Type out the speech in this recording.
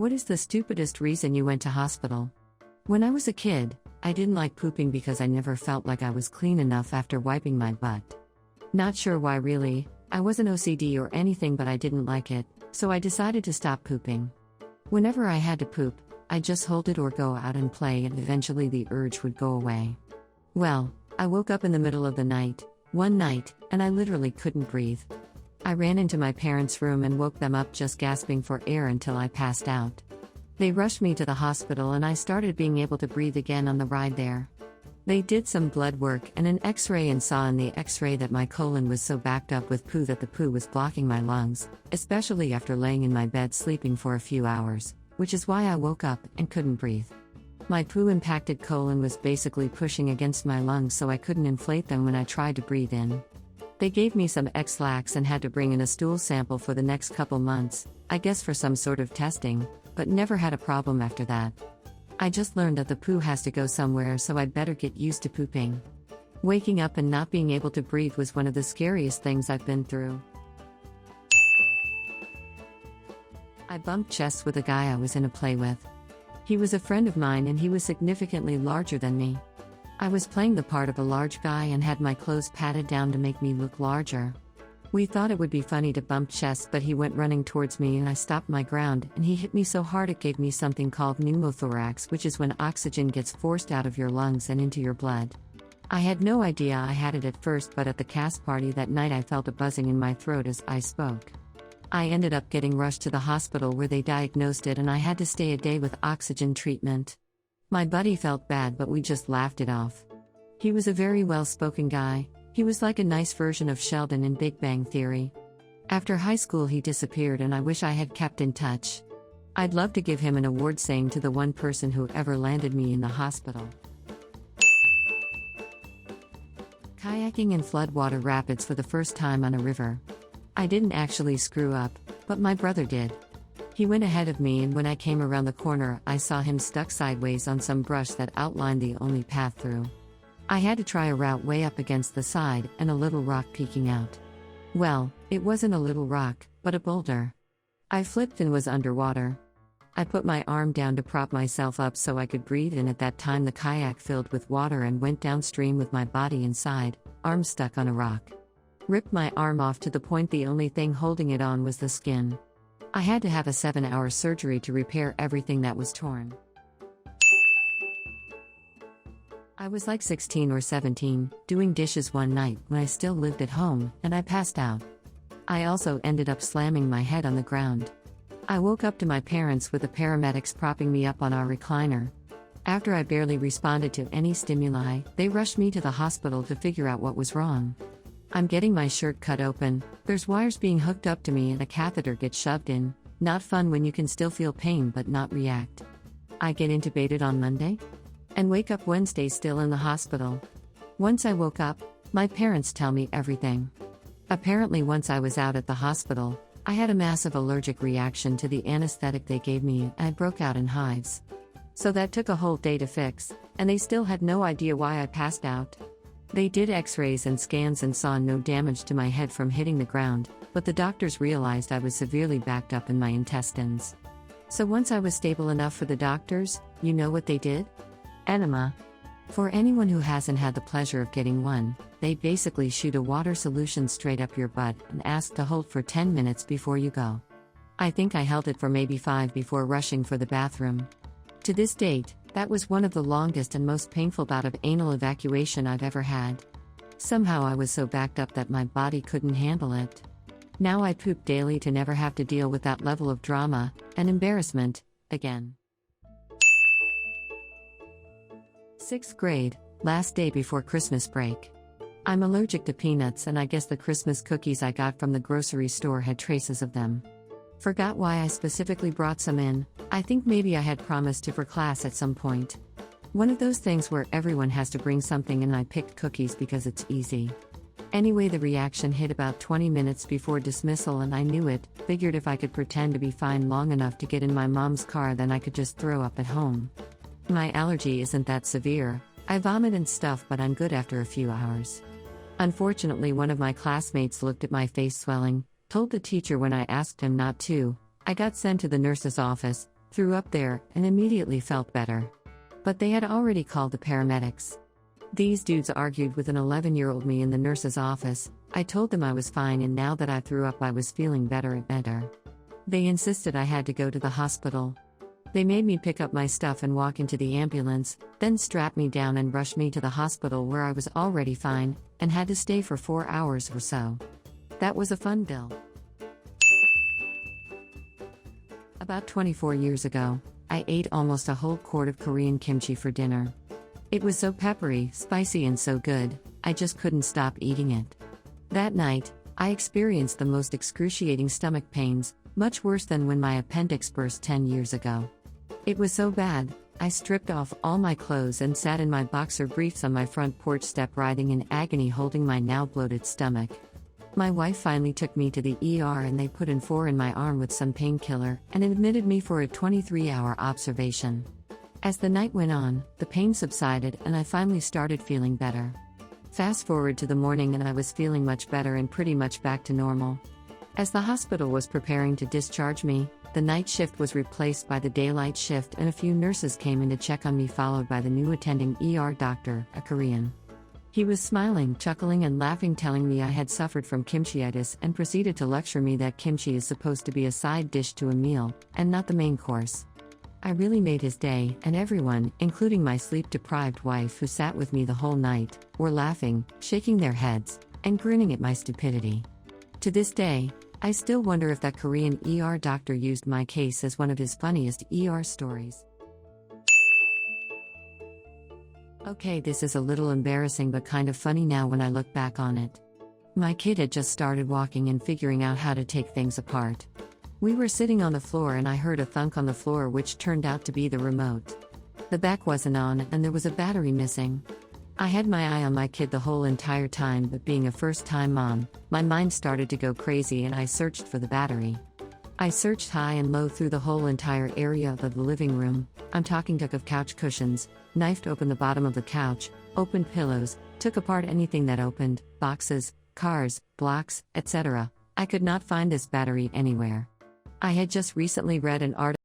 What is the stupidest reason you went to hospital? When I was a kid, I didn't like pooping because I never felt like I was clean enough after wiping my butt. Not sure why really, I wasn't OCD or anything, but I didn't like it, so I decided to stop pooping. Whenever I had to poop, I'd just hold it or go out and play, and eventually the urge would go away. Well, I woke up in the middle of the night, one night, and I literally couldn't breathe. I ran into my parents' room and woke them up just gasping for air until I passed out. They rushed me to the hospital and I started being able to breathe again on the ride there. They did some blood work and an x-ray and saw in the x-ray that my colon was so backed up with poo that the poo was blocking my lungs, especially after laying in my bed sleeping for a few hours, which is why I woke up and couldn't breathe. My poo-impacted colon was basically pushing against my lungs, so I couldn't inflate them when I tried to breathe in. They gave me some X-Lax and had to bring in a stool sample for the next couple months, I guess for some sort of testing, but never had a problem after that. I just learned that the poo has to go somewhere, so I'd better get used to pooping. Waking up and not being able to breathe was one of the scariest things I've been through. I bumped chests with a guy I was in a play with. He was a friend of mine and he was significantly larger than me. I was playing the part of a large guy and had my clothes patted down to make me look larger. We thought it would be funny to bump chests, but he went running towards me and I stopped my ground, and he hit me so hard it gave me something called pneumothorax, which is when oxygen gets forced out of your lungs and into your blood. I had no idea I had it at first, but at the cast party that night I felt a buzzing in my throat as I spoke. I ended up getting rushed to the hospital where they diagnosed it and I had to stay a day with oxygen treatment. My buddy felt bad, but we just laughed it off. He was a very well-spoken guy. He was like a nice version of Sheldon in Big Bang Theory. After high school he disappeared and I wish I had kept in touch. I'd love to give him an award saying to the one person who ever landed me in the hospital. Kayaking in floodwater rapids for the first time on a river. I didn't actually screw up, but my brother did. He went ahead of me, and when I came around the corner, I saw him stuck sideways on some brush that outlined the only path through. I had to try a route way up against the side and a little rock peeking out. Well, it wasn't a little rock, but a boulder. I flipped and was underwater. I put my arm down to prop myself up so I could breathe, and at that time the kayak filled with water and went downstream with my body inside, arm stuck on a rock. Ripped my arm off to the point the only thing holding it on was the skin. I had to have a 7-hour surgery to repair everything that was torn. I was like 16 or 17, doing dishes one night when I still lived at home, and I passed out. I also ended up slamming my head on the ground. I woke up to my parents with the paramedics propping me up on our recliner. After I barely responded to any stimuli, they rushed me to the hospital to figure out what was wrong. I'm getting my shirt cut open, there's wires being hooked up to me and a catheter gets shoved in. Not fun when you can still feel pain but not react. I get intubated on Monday? And wake up Wednesday still in the hospital. Once I woke up, my parents tell me everything. Apparently once I was out at the hospital, I had a massive allergic reaction to the anesthetic they gave me and I broke out in hives. So that took a whole day to fix, and they still had no idea why I passed out. They did x-rays and scans and saw no damage to my head from hitting the ground, but the doctors realized I was severely backed up in my intestines. So once I was stable enough for the doctors, you know what they did? Enema. For anyone who hasn't had the pleasure of getting one, they basically shoot a water solution straight up your butt and ask to hold for 10 minutes before you go. I think I held it for maybe 5 before rushing for the bathroom. To this date, that was one of the longest and most painful bout of anal evacuation I've ever had. Somehow I was so backed up that my body couldn't handle it. Now I poop daily to never have to deal with that level of drama and embarrassment again. 6th grade, last day before Christmas break. I'm allergic to peanuts, and I guess the Christmas cookies I got from the grocery store had traces of them. Forgot why I specifically brought some in. I think maybe I had promised to for class at some point. One of those things where everyone has to bring something, and I picked cookies because it's easy. Anyway, the reaction hit about 20 minutes before dismissal and I knew it. Figured if I could pretend to be fine long enough to get in my mom's car, then I could just throw up at home. My allergy isn't that severe. I vomit and stuff, but I'm good after a few hours. Unfortunately, one of my classmates looked at my face swelling, told the teacher when I asked him not to. I got sent to the nurse's office, threw up there, and immediately felt better. But they had already called the paramedics. These dudes argued with an 11-year-old me in the nurse's office. I told them I was fine, and now that I threw up I was feeling better and better. They insisted I had to go to the hospital. They made me pick up my stuff and walk into the ambulance, then strap me down and rush me to the hospital where I was already fine, and had to stay for 4 hours or so. That was a fun bill. About 24 years ago, I ate almost a whole quart of Korean kimchi for dinner. It was so peppery, spicy, and so good, I just couldn't stop eating it. That night, I experienced the most excruciating stomach pains, much worse than when my appendix burst 10 years ago. It was so bad, I stripped off all my clothes and sat in my boxer briefs on my front porch step, writhing in agony, holding my now bloated stomach. My wife finally took me to the ER, and they put in my arm with some painkiller and admitted me for a 23-hour observation. As the night went on, the pain subsided and I finally started feeling better. Fast forward to the morning and I was feeling much better and pretty much back to normal. As the hospital was preparing to discharge me, the night shift was replaced by the daylight shift, and a few nurses came in to check on me, followed by the new attending ER doctor, a Korean. He was smiling, chuckling, and laughing, telling me I had suffered from kimchiitis, and proceeded to lecture me that kimchi is supposed to be a side dish to a meal, and not the main course. I really made his day, and everyone, including my sleep-deprived wife who sat with me the whole night, were laughing, shaking their heads, and grinning at my stupidity. To this day, I still wonder if that Korean ER doctor used my case as one of his funniest ER stories. Okay, this is a little embarrassing but kind of funny now when I look back on it. My kid had just started walking and figuring out how to take things apart. We were sitting on the floor and I heard a thunk on the floor, which turned out to be the remote. The back wasn't on and there was a battery missing. I had my eye on my kid the whole entire time, but being a first-time mom, my mind started to go crazy and I searched for the battery. I searched high and low through the whole entire area of the living room. I'm talking took of couch cushions, knifed open the bottom of the couch, opened pillows, took apart anything that opened, boxes, cars, blocks, etc. I could not find this battery anywhere. I had just recently read an article